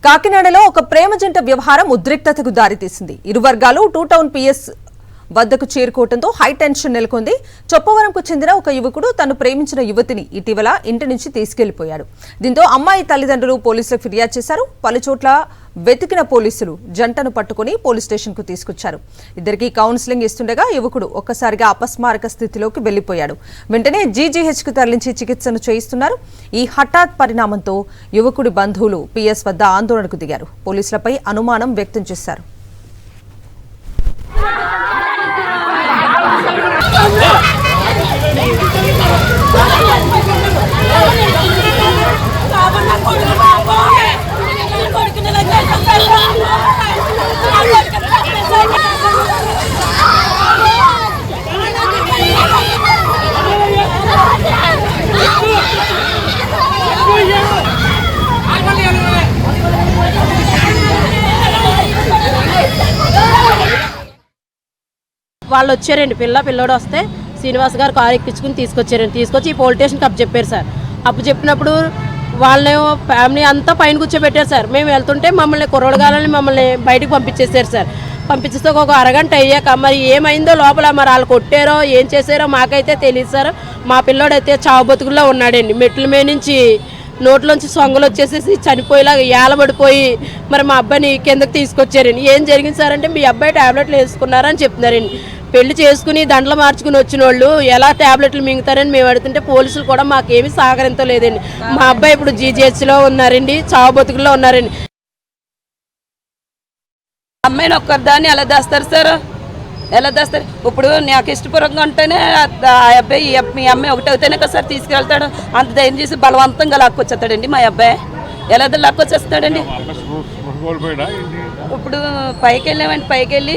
కాకినాడలో ఒక ప్రేమ జంట వ్యవహారం ఉద్రిక్తతకు దారితీసింది. ఇరు వర్గాలు టూ టౌన్ పిఎస్ వద్దకు చేరుకోవడంతో హై టెన్షన్ నెలకొంది. చొప్పవరంకు చెందిన ఒక యువకుడు తను ప్రేమించిన యువతిని ఇటీవల ఇంటి నుంచి తీసుకెళ్లిపోయాడు. దీంతో అమ్మాయి తల్లిదండ్రులు పోలీసులకు ఫిర్యాదు చేశారు. పలుచోట్ల వెతికిన పోలీసులు జంటను పట్టుకుని పోలీస్ స్టేషన్ కు తీసుకొచ్చారు. ఇద్దరికి కౌన్సిలింగ్ ఇస్తుండగా యువకుడు ఒక్కసారిగా అపస్మారక స్థితిలోకి వెళ్లిపోయాడు. వెంటనే జీజీహెచ్ కు తరలించి చికిత్సను చేయిస్తున్నారు. ఈ హఠాత్ పరిణామంతో యువకుడి బంధువులు పిఎస్ వద్ద ఆందోళనకు దిగారు. పోలీసులపై అనుమానం వ్యక్తం చేశారు. వాళ్ళు వచ్చారండి, పిల్లోడు వస్తే శ్రీనివాస్ గారు కారు ఎక్కించుకుని తీసుకొచ్చి ఈ పోలీస్ స్టేషన్కి అప్పు చెప్పారు సార్. అప్పు చెప్పినప్పుడు వాళ్ళేమో ఫ్యామిలీ అంతా పైన కూర్చోబెట్టారు సార్. మేము వెళ్తుంటే మమ్మల్ని కుర్రోడగాలని మమ్మల్ని బయటకు పంపించేశారు సార్. పంపించేస్తే ఒక అరగంట అయ్యాక మరి ఏమైందో లోపల మరి వాళ్ళు కొట్టారో ఏం చేశారో మాకైతే తెలియదు సార్. మా పిల్లోడైతే చావు బతుకుల్లో ఉన్నాడండి. మెట్ల మీద నుంచి నోట్లోంచి సొంగలు వచ్చేసేసి చనిపోయేలాగా ఏలబడిపోయి మరి మా అబ్బాయిని కిందకి తీసుకొచ్చారండి. ఏం జరిగింది సార్ అంటే మీ అబ్బాయి ట్యాబ్లెట్లు వేసుకున్నారని చెప్తున్నారండి. పెళ్లి చేసుకుని దండలు మార్చుకుని వచ్చిన వాళ్ళు ఎలా ట్యాబ్లెట్లు మింగుతారని మేము అడుగుతుంటే పోలీసులు కూడా మాకేమీ సహకరించలేదండి. మా అబ్బాయి ఇప్పుడు జీజీహెచ్లో ఉన్నారండి, చావు బతుకుల్లో ఉన్నారండి. అమ్మాయిని ఒక్కరిదాన్ని ఎలా దాస్తారు సార్? ఎలా దాస్తారు? ఇప్పుడు నాకు ఇష్టపూర్వకంగా ఉంటేనే ఆ అబ్బాయి మీ అమ్మాయి ఒకటి అవుతేనే కదా సార్ తీసుకెళ్తాడు. అంత ధైర్యం చేసి బలవంతంగా లాక్కొచ్చేస్తాడండి మా అబ్బాయి. ఎలా లాక్కొచ్చేస్తాడండి? ఇప్పుడు పైకి వెళ్ళామండి, పైకి వెళ్ళి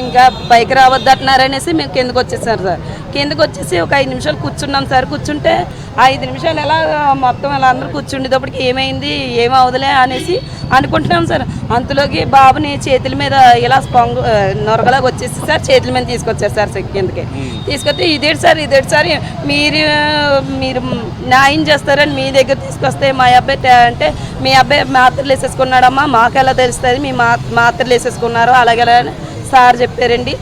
ఇంకా పైకి రావద్దు అంటున్నారనేసి మేము కిందకు వచ్చేసారు సార్. కిందకు వచ్చేసి ఒక 5 నిమిషాలు కూర్చున్నాం సార్. కూర్చుంటే 5 నిమిషాలు ఎలా మొత్తం ఎలా అందరూ కూర్చుండేటప్పటికి ఏమైంది ఏమవుదులే అనేసి అనుకుంటున్నాం సార్. అంతలోకి బాబుని చేతుల మీద ఇలా నొరగలాగా వచ్చేసి సార్ చేతుల మీద తీసుకొచ్చారు సార్ కిందకి. తీసుకొస్తే ఇదేంటి సార్ మీరు న్యాయం చేస్తారని మీ దగ్గర తీసుకొస్తే మా అబ్బాయి అంటే మీ అబ్బాయి మాత్రలు వేసేసుకున్నాడమ్మా, మాకు ఎలా తెలుస్తుంది మీ మాత్రలు వేసేసుకున్నారో అలాగే సార్ చెప్పారండి.